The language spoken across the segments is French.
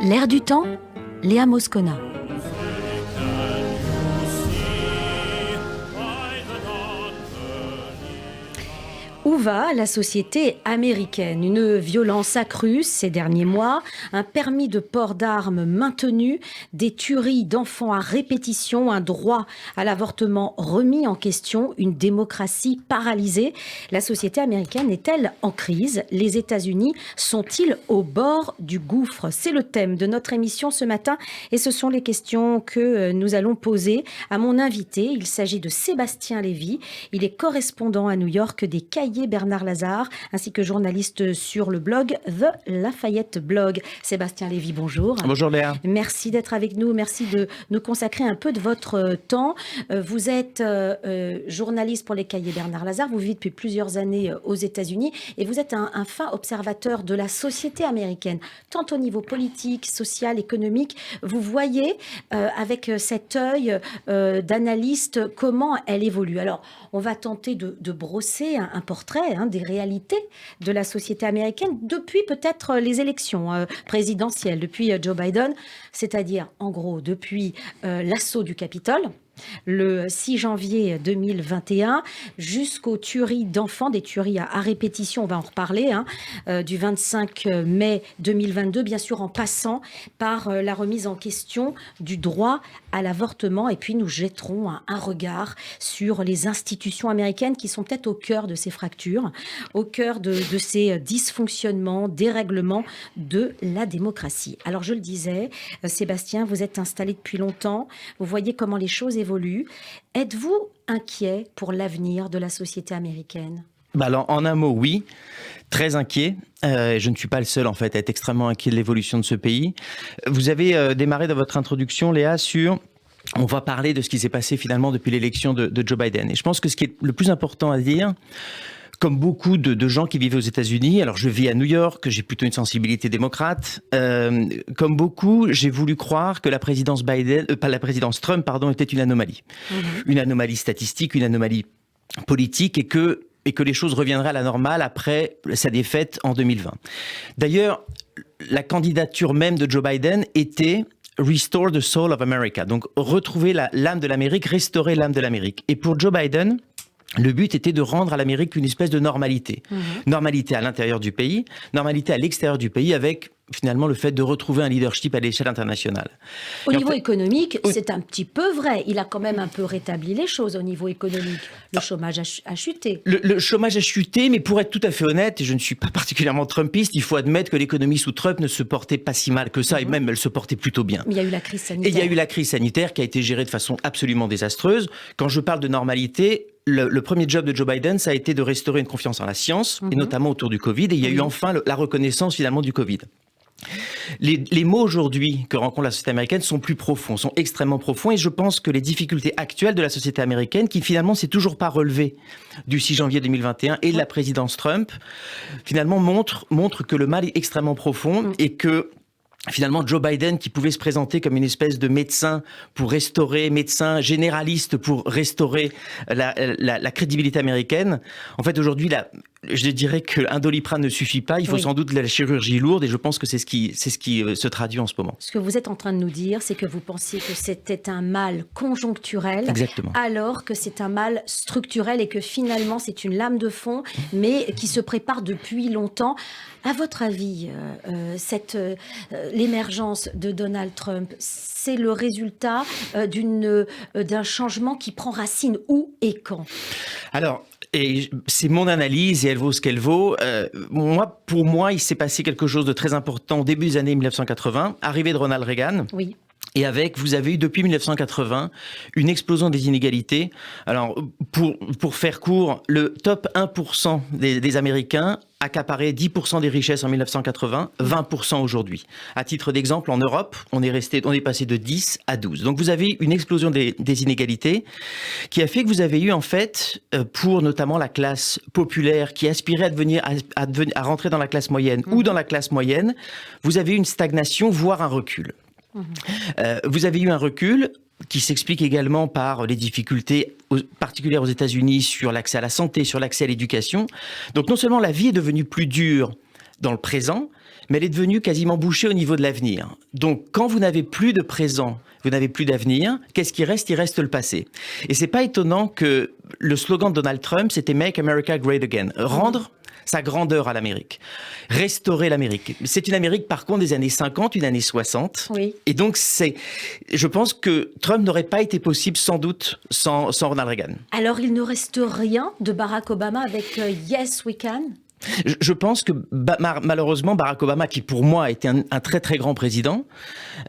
L'air du temps, Léa Moscona. Où va la société américaine? Une violence accrue ces derniers mois, un permis de port d'armes maintenu, des tueries d'enfants à répétition, un droit à l'avortement remis en question, une démocratie paralysée. La société américaine est-elle en crise? Les États-Unis sont-ils au bord du gouffre? C'est le thème de notre émission ce matin et ce sont les questions que nous allons poser à mon invité. Il s'agit de Sébastien Lévy. Il est correspondant à New York des Cahiers Bernard Lazare, ainsi que journaliste sur le blog The Lafayette Blog. Sébastien Lévy, bonjour. Bonjour Léa. Merci d'être avec nous, merci de nous consacrer un peu de votre temps. Vous êtes journaliste pour les Cahiers Bernard Lazare, vous vivez depuis plusieurs années aux États-Unis et vous êtes un fin observateur de la société américaine, tant au niveau politique, social, économique. Vous voyez avec cet œil d'analyste comment elle évolue. Alors, on va tenter de brosser un portrait des réalités de la société américaine depuis peut-être les élections présidentielles, depuis Joe Biden, c'est-à-dire en gros depuis l'assaut du Capitole, le 6 janvier 2021, jusqu'aux tueries d'enfants, des tueries à répétition, on va en reparler, du 25 mai 2022, bien sûr en passant par la remise en question du droit à l'avortement. Et puis nous jetterons un regard sur les institutions américaines qui sont peut-être au cœur de ces fractures, au cœur de ces dysfonctionnements, dérèglements de la démocratie. Alors je le disais, Sébastien, vous êtes installé depuis longtemps, vous voyez comment les choses évoluent. Êtes-vous inquiet pour l'avenir de la société américaine ? Alors, en un mot, oui, très inquiet. Je ne suis pas le seul en fait à être extrêmement inquiet de l'évolution de ce pays. Vous avez démarré dans votre introduction, Léa, sur... On va parler de ce qui s'est passé finalement depuis l'élection de Joe Biden. Et je pense que ce qui est le plus important à dire, comme beaucoup de gens qui vivent aux États-Unis, alors je vis à New York, j'ai plutôt une sensibilité démocrate. Comme beaucoup, j'ai voulu croire que la présidence Trump, était une anomalie. Une anomalie statistique, une anomalie politique et que les choses reviendraient à la normale après sa défaite en 2020. D'ailleurs, la candidature même de Joe Biden était Restore the Soul of America, donc retrouver l'âme de l'Amérique, restaurer l'âme de l'Amérique. Et pour Joe Biden, le but était de rendre à l'Amérique une espèce de normalité. Normalité à l'intérieur du pays, normalité à l'extérieur du pays, avec finalement le fait de retrouver un leadership à l'échelle internationale. Au niveau économique, c'est un petit peu vrai. Il a quand même un peu rétabli les choses au niveau économique. Le chômage a chuté. Le chômage a chuté, mais pour être tout à fait honnête, et je ne suis pas particulièrement trumpiste, il faut admettre que l'économie sous Trump ne se portait pas si mal que ça, et même elle se portait plutôt bien. Mais il y a eu la crise sanitaire. Et il y a eu la crise sanitaire qui a été gérée de façon absolument désastreuse. Quand je parle de normalité, le premier job de Joe Biden, ça a été de restaurer une confiance en la science, et notamment autour du Covid, et il y a eu enfin la reconnaissance finalement du Covid. Les maux aujourd'hui que rencontre la société américaine sont plus profonds, sont extrêmement profonds, et je pense que les difficultés actuelles de la société américaine, qui finalement s'est toujours pas relevée du 6 janvier 2021 et de la présidence Trump, finalement montrent que le mal est extrêmement profond et que finalement, Joe Biden, qui pouvait se présenter comme une espèce de médecin médecin généraliste pour restaurer la crédibilité américaine, en fait, aujourd'hui, je dirais qu'un Doliprane ne suffit pas. Il faut sans doute de la chirurgie lourde, et je pense que c'est ce qui se traduit en ce moment. Ce que vous êtes en train de nous dire, c'est que vous pensiez que c'était un mal conjoncturel, exactement, alors que c'est un mal structurel et que finalement c'est une lame de fond, mais qui se prépare depuis longtemps. À votre avis, l'émergence de Donald Trump, c'est le résultat d'un changement qui prend racine où et quand ? Alors, et c'est mon analyse et elle vaut ce qu'elle vaut. Pour moi, il s'est passé quelque chose de très important au début des années 1980, arrivée de Ronald Reagan. Oui. Et vous avez eu depuis 1980 une explosion des inégalités. Alors, pour faire court, le top 1% des Américains accaparait 10% des richesses en 1980, 20% aujourd'hui. À titre d'exemple, en Europe, on est passé de 10 à 12. Donc vous avez une explosion des inégalités qui a fait que vous avez eu en fait, pour notamment la classe populaire qui aspirait à rentrer dans la classe moyenne ou dans la classe moyenne, vous avez eu une stagnation, voire un recul. Vous avez eu un recul qui s'explique également par les difficultés particulières aux États-Unis sur l'accès à la santé, sur l'accès à l'éducation. Donc non seulement la vie est devenue plus dure dans le présent, mais elle est devenue quasiment bouchée au niveau de l'avenir. Donc, quand vous n'avez plus de présent, vous n'avez plus d'avenir, qu'est-ce qui reste? Il reste le passé. Et c'est pas étonnant que le slogan de Donald Trump, c'était Make America Great Again. Rendre sa grandeur à l'Amérique. Restaurer l'Amérique. C'est une Amérique, par contre, des années 50, une année 60. Oui. Et donc, je pense que Trump n'aurait pas été possible, sans doute, sans Ronald Reagan. Alors, il ne reste rien de Barack Obama avec Yes, We Can? Je pense que malheureusement, Barack Obama, qui pour moi a été un très très grand président,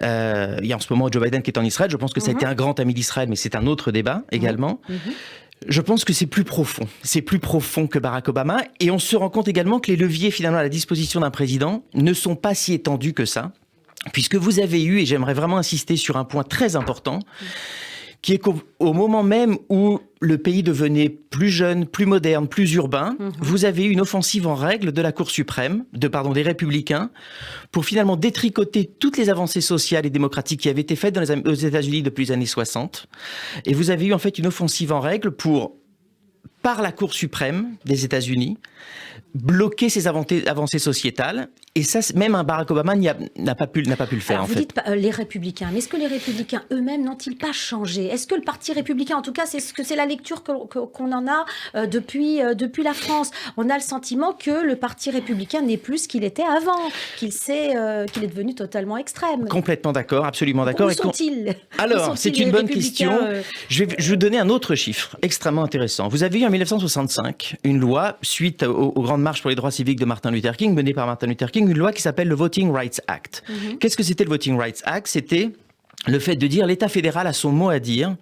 il y a en ce moment Joe Biden qui est en Israël, je pense que ça a été un grand ami d'Israël, mais c'est un autre débat également. Je pense que c'est plus profond que Barack Obama, et on se rend compte également que les leviers finalement à la disposition d'un président ne sont pas si étendus que ça, puisque vous avez eu, et j'aimerais vraiment insister sur un point très important, qui est qu'au moment même où le pays devenait plus jeune, plus moderne, plus urbain, vous avez eu une offensive en règle de la Cour suprême, des Républicains, pour finalement détricoter toutes les avancées sociales et démocratiques qui avaient été faites aux États-Unis depuis les années 60. Et vous avez eu en fait une offensive en règle par la Cour suprême des États-Unis, bloquer ces avancées sociétales. Et ça, même un Barack Obama n'a pas pu le faire. Alors, vous dites les Républicains, mais est-ce que les Républicains eux-mêmes n'ont-ils pas changé? Est-ce que le Parti républicain, en tout cas, c'est la lecture qu'on en a depuis la France? On a le sentiment que le Parti républicain n'est plus ce qu'il était avant, qu'il est devenu totalement extrême. Complètement d'accord, absolument d'accord. Où sont-ils? Alors, c'est une bonne question. Je vais vous donner un autre chiffre extrêmement intéressant. Vous avez eu en 1965 une loi, suite aux grandes marches pour les droits civiques de Martin Luther King, menée par Martin Luther King, une loi qui s'appelle le Voting Rights Act. Qu'est-ce que c'était le Voting Rights Act? C'était le fait de dire l'État fédéral a son mot à dire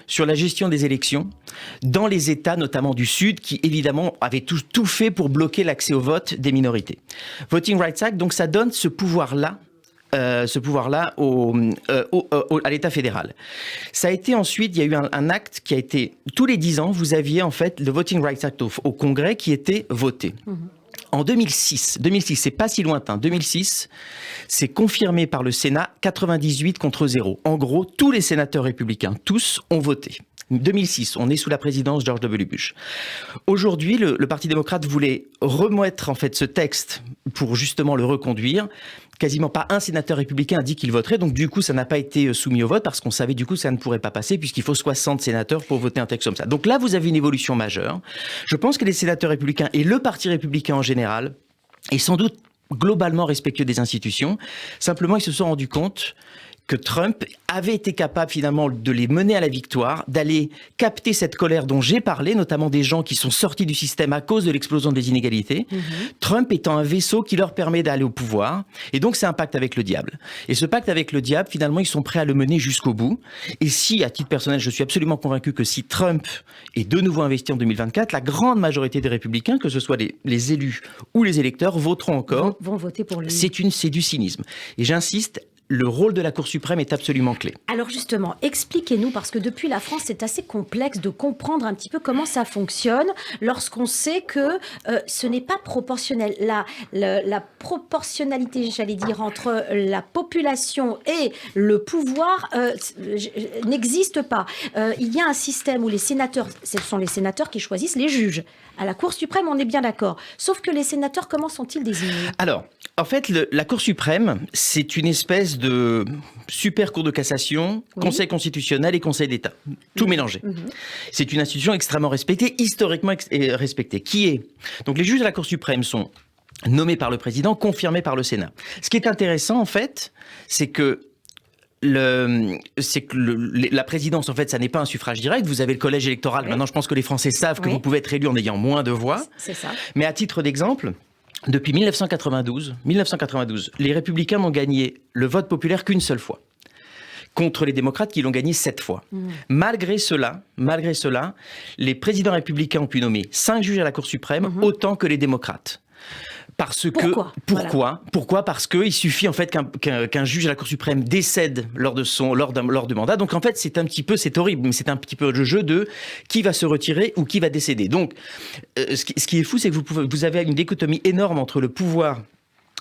sur la gestion des élections dans les États, notamment du Sud, qui évidemment avaient tout fait pour bloquer l'accès au vote des minorités. Voting Rights Act, donc ça donne ce pouvoir-là à l'État fédéral. Ça a été ensuite, il y a eu un acte qui a été, tous les 10 ans, vous aviez en fait le Voting Rights Act au Congrès qui était voté. En 2006, c'est pas si lointain, 2006, c'est confirmé par le Sénat 98-0. En gros, tous les sénateurs républicains, tous, ont voté. 2006, on est sous la présidence George W. Bush. Aujourd'hui, le Parti démocrate voulait remettre en fait ce texte pour justement le reconduire. Quasiment pas un sénateur républicain a dit qu'il voterait, donc du coup ça n'a pas été soumis au vote parce qu'on savait du coup que ça ne pourrait pas passer puisqu'il faut 60 sénateurs pour voter un texte comme ça. Donc là vous avez une évolution majeure. Je pense que les sénateurs républicains et le Parti républicain en général est sans doute globalement respectueux des institutions. Simplement ils se sont rendus compte que Trump avait été capable finalement de les mener à la victoire, d'aller capter cette colère dont j'ai parlé, notamment des gens qui sont sortis du système à cause de l'explosion des inégalités. Trump étant un vaisseau qui leur permet d'aller au pouvoir. Et donc, c'est un pacte avec le diable. Et ce pacte avec le diable, finalement, ils sont prêts à le mener jusqu'au bout. Et si, à titre personnel, je suis absolument convaincu que si Trump est de nouveau investi en 2024, la grande majorité des républicains, que ce soit les élus ou les électeurs, voteront encore. Vont voter pour lui. C'est du cynisme. Et j'insiste, le rôle de la Cour suprême est absolument clé. Alors justement, expliquez-nous, parce que depuis la France, c'est assez complexe de comprendre un petit peu comment ça fonctionne lorsqu'on sait que ce n'est pas proportionnel. La proportionnalité, j'allais dire, entre la population et le pouvoir n'existe pas. Il y a un système où les sénateurs, ce sont les sénateurs qui choisissent les juges. À la Cour suprême, on est bien d'accord. Sauf que les sénateurs, comment sont-ils désignés? Alors, en fait, la Cour suprême, c'est une espèce de super cour de cassation, Conseil constitutionnel et Conseil d'État. Tout mélangé. C'est une institution extrêmement respectée, historiquement respectée. Donc les juges de la Cour suprême sont nommés par le président, confirmés par le Sénat. Ce qui est intéressant, en fait, c'est que la présidence, en fait, ça n'est pas un suffrage direct. Vous avez le collège électoral. Oui. Maintenant, je pense que les Français savent que vous pouvez être élu en ayant moins de voix. C'est ça. Mais à titre d'exemple, depuis 1992, les Républicains n'ont gagné le vote populaire qu'une seule fois, contre les démocrates qui l'ont gagné 7 fois. Malgré cela, les présidents républicains ont pu nommer 5 juges à la Cour suprême, autant que les démocrates. Pourquoi? Parce qu'il suffit en fait qu'un juge à la Cour suprême décède lors de mandat. Donc en fait, c'est horrible, mais c'est un petit peu le jeu de qui va se retirer ou qui va décéder. Donc, ce qui est fou, c'est que vous avez une dichotomie énorme entre le pouvoir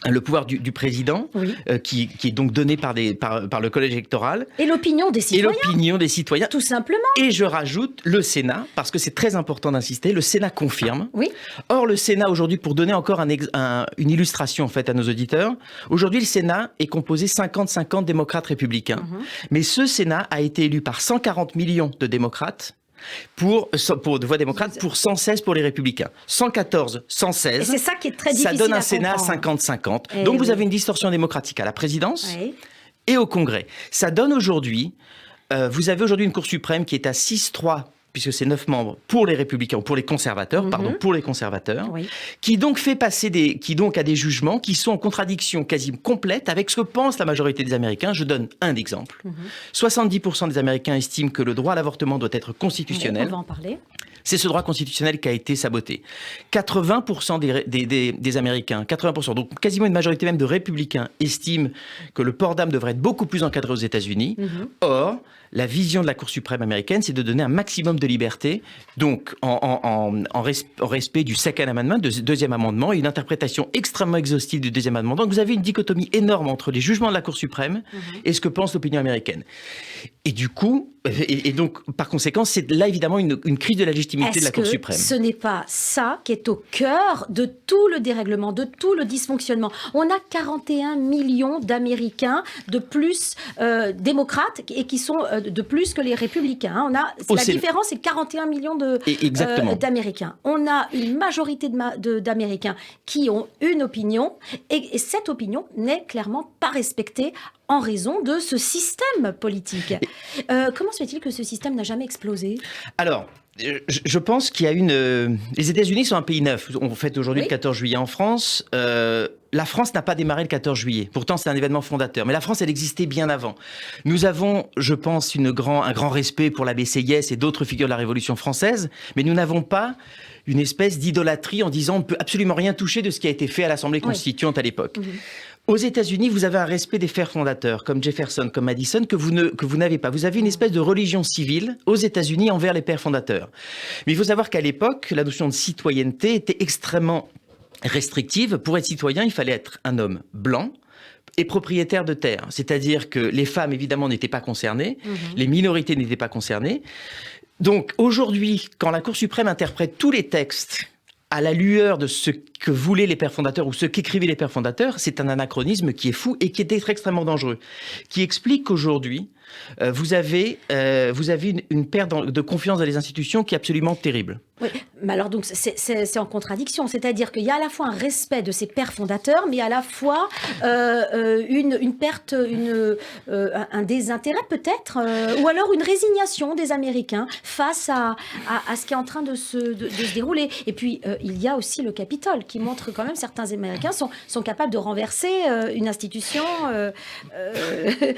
le pouvoir du président, Oui. qui est donc donné par le collège électoral. Et l'opinion des citoyens. Et l'opinion des citoyens. Tout simplement. Et je rajoute le Sénat, parce que c'est très important d'insister, le Sénat confirme. Oui. Or, le Sénat aujourd'hui, pour donner encore une illustration en fait à nos auditeurs, aujourd'hui le Sénat est composé 50-50 démocrates républicains. Mais ce Sénat a été élu par 140 millions de démocrates, de voix démocrates, pour 116 pour les républicains. 114, 116. Et c'est ça qui est très difficile à Ça donne un Sénat à comprendre. 50-50. Donc vous avez une distorsion démocratique à la présidence et au Congrès. Ça donne aujourd'hui, vous avez aujourd'hui une Cour suprême qui est à 6-3, puisque c'est 9 membres pour les républicains, ou pour les conservateurs, pour les conservateurs, qui donc a des jugements qui sont en contradiction quasi complète avec ce que pense la majorité des Américains. Je donne un exemple. 70% des Américains estiment que le droit à l'avortement doit être constitutionnel. On va en parler. C'est ce droit constitutionnel qui a été saboté. 80% des Américains, 80%, donc quasiment une majorité même de républicains, estiment que le port d'armes devrait être beaucoup plus encadré aux États-Unis. Or, la vision de la Cour suprême américaine, c'est de donner un maximum de liberté, donc en respect du Second Amendment, du deuxième amendement, et une interprétation extrêmement exhaustive du deuxième amendement. Donc vous avez une dichotomie énorme entre les jugements de la Cour suprême et ce que pense l'opinion américaine. Et du coup, et donc par conséquent, c'est là évidemment une crise de la légitimité de la Cour suprême. Ce n'est pas ça qui est au cœur de tout le dérèglement, de tout le dysfonctionnement. On a 41 millions d'Américains de plus démocrates et qui sont de plus que les républicains. La différence, c'est 41 millions d'Américains. On a une majorité d'Américains qui ont une opinion et cette opinion n'est clairement pas respectée en raison de ce système politique. Comment se fait-il que ce système n'a jamais explosé ? Alors, je pense qu'il y a les États-Unis sont un pays neuf. On fête aujourd'hui le 14 juillet en France. La France n'a pas démarré le 14 juillet. Pourtant, c'est un événement fondateur. Mais la France, elle existait bien avant. Nous avons, je pense, un grand respect pour l'abbé Sieyès et d'autres figures de la Révolution française. Mais nous n'avons pas une espèce d'idolâtrie en disant on ne peut absolument rien toucher de ce qui a été fait à l'Assemblée constituante à l'époque. Aux États-Unis, vous avez un respect des pères fondateurs, comme Jefferson, comme Madison, que vous n'avez pas. Vous avez une espèce de religion civile aux États-Unis envers les pères fondateurs. Mais il faut savoir qu'à l'époque, la notion de citoyenneté était extrêmement restrictive. Pour être citoyen, il fallait être un homme blanc et propriétaire de terre. C'est-à-dire que les femmes, évidemment, n'étaient pas concernées, les minorités n'étaient pas concernées. Donc aujourd'hui, quand la Cour suprême interprète tous les textes à la lueur de ce que voulaient les pères fondateurs ou ce qu'écrivaient les pères fondateurs, c'est un anachronisme qui est fou et qui est extrêmement dangereux, qui explique qu'aujourd'hui, vous avez une perte de confiance dans les institutions qui est absolument terrible. Oui, mais alors donc c'est en contradiction, c'est-à-dire qu'il y a à la fois un respect de ces pères fondateurs, mais à la fois une perte, un désintérêt peut-être, ou alors une résignation des Américains face à ce qui est en train de se dérouler. Et puis il y a aussi le Capitole qui montre quand même certains Américains sont capables de renverser une institution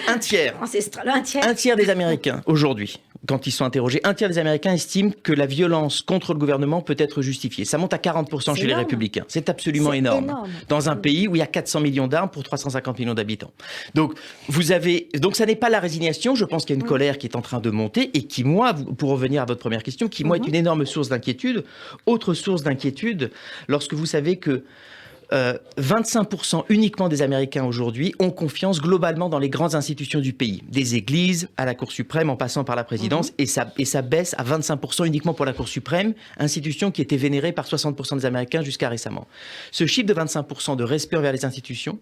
un tiers. Ancestrale. Un tiers des Américains, aujourd'hui, quand ils sont interrogés, un tiers des Américains estiment que la violence contre le gouvernement peut être justifiée. Ça monte à 40% chez les républicains. C'est absolument énorme. Dans un pays où il y a 400 millions d'armes pour 350 millions d'habitants. Donc ça n'est pas la résignation. Je pense qu'il y a une colère qui est en train de monter et qui, moi, pour revenir à votre première question, qui, moi, est une énorme source d'inquiétude. Autre source d'inquiétude, lorsque vous savez que 25% uniquement des Américains aujourd'hui ont confiance globalement dans les grandes institutions du pays, des églises à la Cour suprême en passant par la présidence, et ça baisse à 25% uniquement pour la Cour suprême, institution qui était vénérée par 60% des Américains jusqu'à récemment. Ce chiffre de 25% de respect envers les institutions,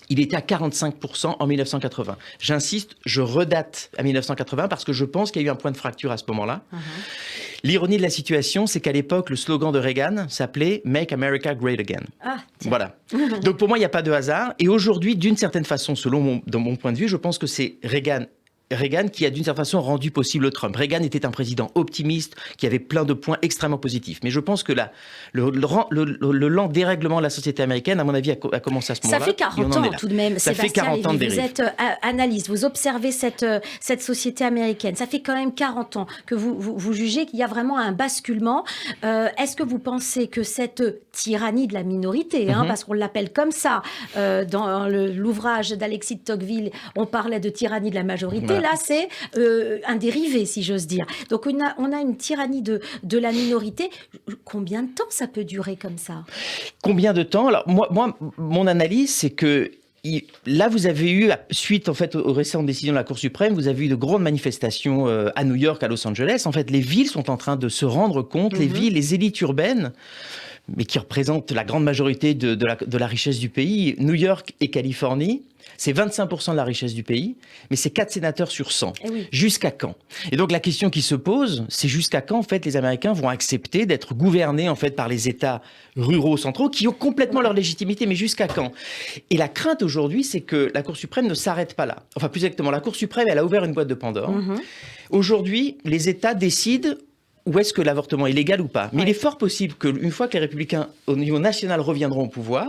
il était à 45% en 1980. J'insiste, je redate à 1980 parce que je pense qu'il y a eu un point de fracture à ce moment-là. L'ironie de la situation, c'est qu'à l'époque, le slogan de Reagan s'appelait « Make America Great Again ». Voilà. Donc pour moi, il n'y a pas de hasard. Et aujourd'hui, d'une certaine façon, dans mon point de vue, je pense que c'est Reagan qui a d'une certaine façon rendu possible Trump. Reagan était un président optimiste qui avait plein de points extrêmement positifs. Mais je pense que le lent dérèglement de la société américaine, à mon avis, a commencé à ce moment-là. Ça fait 40 ans tout de même, ça Sébastien fait 40 ans de Lévy. Vous êtes analyste, vous observez cette société américaine. Ça fait quand même 40 ans que vous jugez qu'il y a vraiment un basculement. Est-ce que vous pensez que cette tyrannie de la minorité, parce qu'on l'appelle comme ça, dans l'ouvrage d'Alexis de Tocqueville, on parlait de tyrannie de la majorité, là, c'est un dérivé, si j'ose dire. Donc, on a une tyrannie de la minorité. Combien de temps ça peut durer comme ça? Combien de temps? Alors, moi, mon analyse, c'est que là, vous avez eu, suite en fait aux récentes décisions de la Cour suprême, vous avez eu de grandes manifestations à New York, à Los Angeles. En fait, les villes sont en train de se rendre compte, les villes, les élites urbaines, mais qui représentent la grande majorité de la richesse du pays, New York et Californie, c'est 25% de la richesse du pays, mais c'est 4 sénateurs sur 100. Eh oui. Jusqu'à quand? Et donc la question qui se pose, c'est jusqu'à quand en fait les Américains vont accepter d'être gouvernés en fait par les États ruraux centraux qui ont complètement leur légitimité, mais jusqu'à quand? Et la crainte aujourd'hui, c'est que la Cour suprême ne s'arrête pas là. Enfin, plus exactement, la Cour suprême, elle a ouvert une boîte de Pandore. Aujourd'hui, les États décident où est-ce que l'avortement est légal ou pas. Mais il est fort possible qu'une fois que les républicains au niveau national reviendront au pouvoir,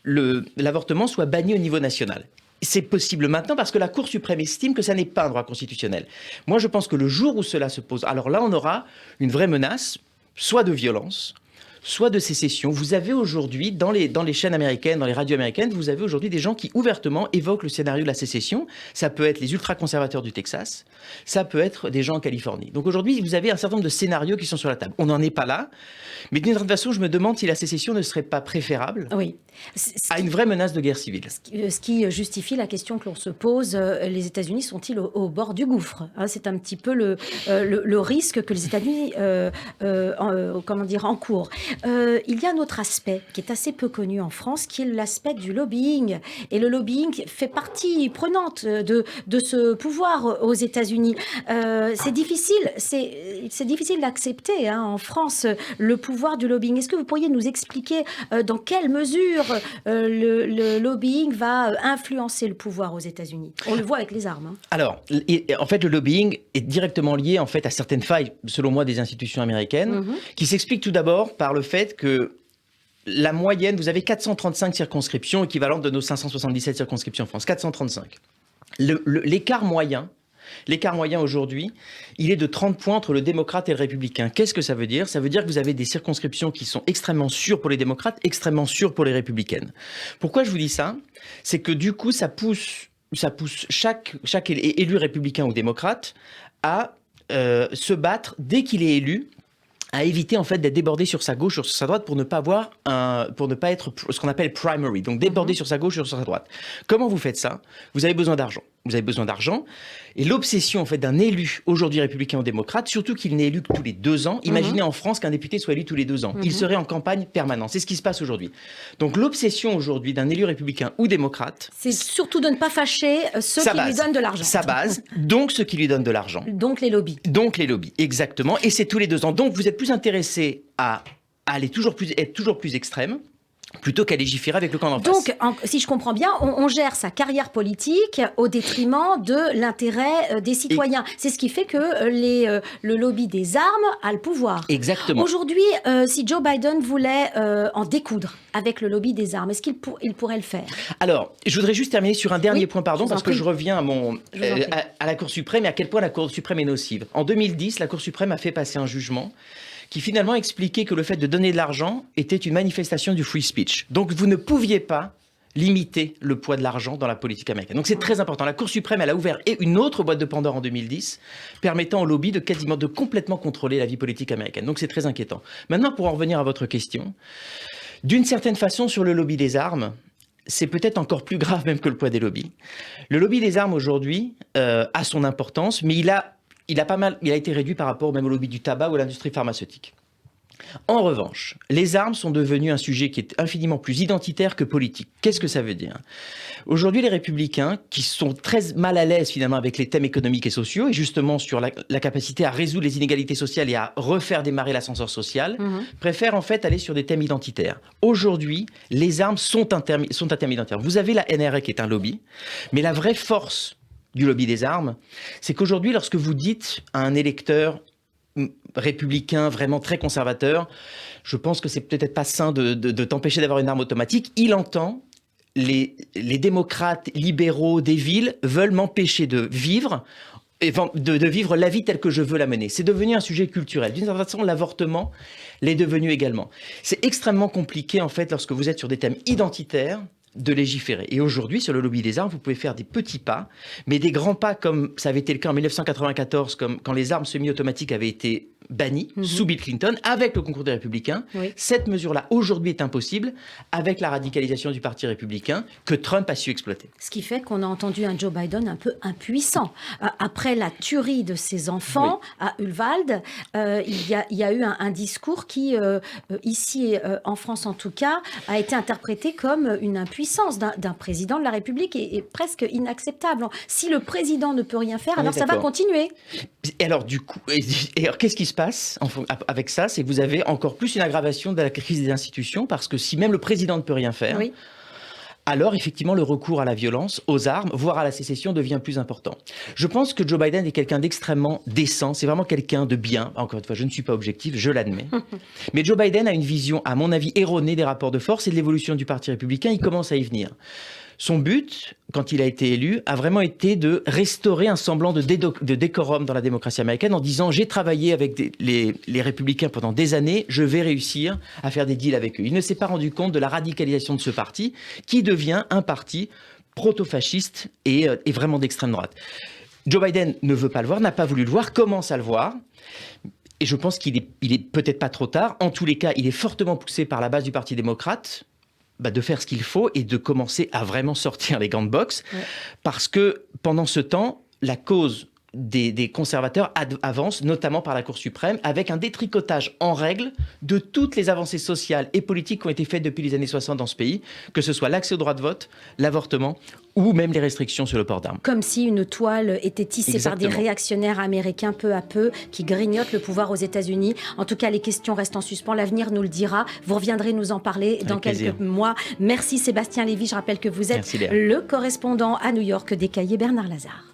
l'avortement soit banni au niveau national. C'est possible maintenant parce que la Cour suprême estime que ça n'est pas un droit constitutionnel. Moi, je pense que le jour où cela se pose, alors là, on aura une vraie menace, soit de violence, soit de sécession. Vous avez aujourd'hui, dans les chaînes américaines, dans les radios américaines, vous avez aujourd'hui des gens qui ouvertement évoquent le scénario de la sécession. Ça peut être les ultra-conservateurs du Texas, ça peut être des gens en Californie. Donc aujourd'hui, vous avez un certain nombre de scénarios qui sont sur la table. On n'en est pas là, mais d'une certaine façon, je me demande si la sécession ne serait pas préférable à une vraie menace de guerre civile. Ce qui justifie la question que l'on se pose, les États-Unis sont-ils au bord du gouffre? C'est un petit peu le risque que les États-Unis encourent. Il y a un autre aspect qui est assez peu connu en France, qui est l'aspect du lobbying. Et le lobbying fait partie prenante de ce pouvoir aux États-Unis. C'est difficile d'accepter en France le pouvoir du lobbying. Est-ce que vous pourriez nous expliquer dans quelle mesure le lobbying va influencer le pouvoir aux États-Unis? On le voit avec les armes. Alors, en fait, le lobbying est directement lié en fait à certaines failles, selon moi, des institutions américaines, qui s'expliquent tout d'abord par le fait que la moyenne, vous avez 435 circonscriptions équivalentes de nos 577 circonscriptions en France, 435. L'écart moyen aujourd'hui, il est de 30 points entre le démocrate et le républicain. Qu'est-ce que ça veut dire? Ça veut dire que vous avez des circonscriptions qui sont extrêmement sûres pour les démocrates, extrêmement sûres pour les républicaines. Pourquoi je vous dis ça? C'est que du coup, ça pousse chaque élu républicain ou démocrate à se battre dès qu'il est élu, à éviter en fait d'être débordé sur sa gauche ou sur sa droite pour ne pas être ce qu'on appelle primary, donc débordé sur sa gauche ou sur sa droite. Comment vous faites ça? Vous avez besoin d'argent. Et l'obsession en fait d'un élu aujourd'hui républicain ou démocrate, surtout qu'il n'est élu que tous les 2 ans. Imaginez en France qu'un député soit élu tous les 2 ans. Il serait en campagne permanente. C'est ce qui se passe aujourd'hui. Donc l'obsession aujourd'hui d'un élu républicain ou démocrate, c'est surtout de ne pas fâcher ceux qui lui donnent de l'argent. Sa base, donc ceux qui lui donnent de l'argent. Donc les lobbies. Exactement. Et c'est tous les 2 ans. Donc vous êtes plus intéressé à être toujours plus extrême, plutôt qu'à légiférer avec le camp d'en face. Donc, si je comprends bien, on gère sa carrière politique au détriment de l'intérêt des citoyens. C'est ce qui fait que le lobby des armes a le pouvoir. Exactement. Aujourd'hui, si Joe Biden voulait en découdre avec le lobby des armes, est-ce qu'il pourrait le faire? Alors, je voudrais juste terminer sur un dernier point, parce que je reviens à la Cour suprême et à quel point la Cour suprême est nocive. En 2010, la Cour suprême a fait passer un jugement qui finalement expliquait que le fait de donner de l'argent était une manifestation du free speech. Donc vous ne pouviez pas limiter le poids de l'argent dans la politique américaine. Donc c'est très important. La Cour suprême, elle a ouvert une autre boîte de Pandore en 2010, permettant au lobby de complètement contrôler la vie politique américaine. Donc c'est très inquiétant. Maintenant, pour en revenir à votre question, d'une certaine façon, sur le lobby des armes, c'est peut-être encore plus grave même que le poids des lobbies. Le lobby des armes aujourd'hui a son importance, mais il a été réduit par rapport même au lobby du tabac ou à l'industrie pharmaceutique. En revanche, les armes sont devenues un sujet qui est infiniment plus identitaire que politique. Qu'est-ce que ça veut dire? Aujourd'hui, les républicains, qui sont très mal à l'aise finalement avec les thèmes économiques et sociaux, et justement sur la capacité à résoudre les inégalités sociales et à refaire démarrer l'ascenseur social, préfèrent en fait aller sur des thèmes identitaires. Aujourd'hui, les armes sont un thème identitaire. Vous avez la NRA qui est un lobby, mais la vraie force du lobby des armes, c'est qu'aujourd'hui, lorsque vous dites à un électeur républicain vraiment très conservateur, je pense que c'est peut-être pas sain de t'empêcher d'avoir une arme automatique, il entend les démocrates libéraux des villes veulent m'empêcher de vivre, de vivre la vie telle que je veux la mener. C'est devenu un sujet culturel. D'une certaine façon, l'avortement l'est devenu également. C'est extrêmement compliqué, en fait, lorsque vous êtes sur des thèmes identitaires, de légiférer. Et aujourd'hui, sur le lobby des armes, vous pouvez faire des petits pas, mais des grands pas comme ça avait été le cas en 1994, comme quand les armes semi-automatiques avaient été bannies sous Bill Clinton, avec le concours des Républicains. Oui. Cette mesure-là, aujourd'hui, est impossible avec la radicalisation du Parti républicain que Trump a su exploiter. Ce qui fait qu'on a entendu un Joe Biden un peu impuissant. Après la tuerie de ses enfants à Uvalde, il y a eu un discours qui, ici en France en tout cas, a été interprété comme une impuissance d'un président de la République et presque inacceptable. Si le président ne peut rien faire, alors ça va continuer. Et alors, du coup, alors, qu'est-ce qui se passe avec ça? C'est que vous avez encore plus une aggravation de la crise des institutions, parce que si même le président ne peut rien faire, alors effectivement le recours à la violence, aux armes, voire à la sécession devient plus important. Je pense que Joe Biden est quelqu'un d'extrêmement décent, c'est vraiment quelqu'un de bien. Encore une fois, je ne suis pas objectif, je l'admets. Mais Joe Biden a une vision, à mon avis, erronée des rapports de force et de l'évolution du Parti républicain. Il commence à y venir. Son but, quand il a été élu, a vraiment été de restaurer un semblant de décorum dans la démocratie américaine en disant « j'ai travaillé avec les républicains pendant des années, je vais réussir à faire des deals avec eux ». Il ne s'est pas rendu compte de la radicalisation de ce parti qui devient un parti proto-fasciste et vraiment d'extrême droite. Joe Biden ne veut pas le voir, n'a pas voulu le voir, commence à le voir. Et je pense qu'il est peut-être pas trop tard. En tous les cas, il est fortement poussé par la base du Parti démocrate de faire ce qu'il faut et de commencer à vraiment sortir les gants de boxe. Parce que pendant ce temps, la cause des conservateurs avance, notamment par la Cour suprême, avec un détricotage en règle de toutes les avancées sociales et politiques qui ont été faites depuis les années 60 dans ce pays, que ce soit l'accès au droit de vote, l'avortement ou même les restrictions sur le port d'armes. Comme si une toile était tissée par des réactionnaires américains peu à peu qui grignotent le pouvoir aux États-Unis. En tout cas, les questions restent en suspens. L'avenir nous le dira. Vous reviendrez nous en parler dans quelques mois. Merci Sébastien Lévy. Je rappelle que vous êtes le correspondant à New York des Cahiers Bernard Lazare.